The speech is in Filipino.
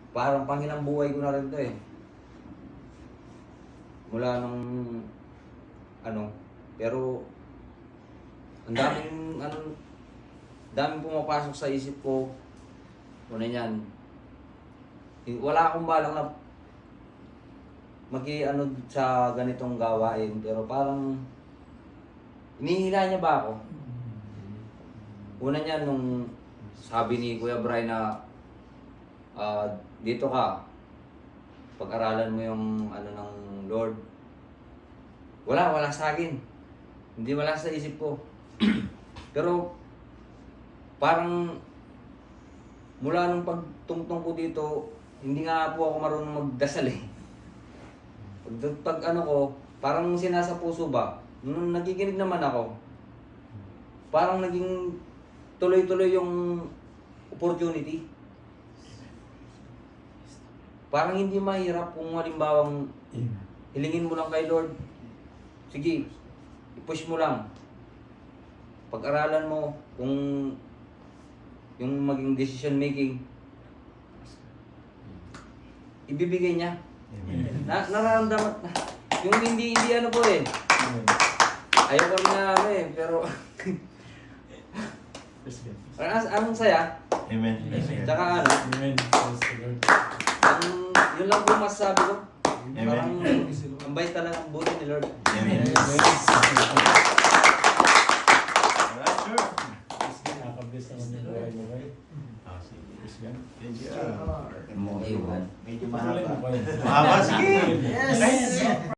parang pangilang buhay ko na rin to eh. Mula nung ano, pero ang daming pumapasok sa isip ko. Una niyan, wala akong balak na ano sa ganitong gawain, pero parang hinihila niya ba ako? Una niyan, nung sabi ni Kuya Bray na dito ka, pag-aralan mo yung ano ng Lord. Wala sa akin. Hindi wala sa isip ko. Pero parang mula nung pagtungtong ko dito, hindi nga po ako marunong magdasal eh. Pag ano ko, parang sinasa puso ba? Nung nakikinig naman ako, parang naging tuloy-tuloy yung opportunity. Parang hindi mahirap kung halimbawang hilingin mo lang kay Lord. Sige, i-push mo lang. Pag-aralan mo kung yung maging decision making, ibibigay niya. Nararamdaman na. Yung hindi ano po eh. Ayoko rin na ano eh, pero anong saya? Amen. Tsaka ano? Amen. Yun lang po masasabi ko. Amen. Parang ang bait talaga ang buti ni Lord. Amen. Amen.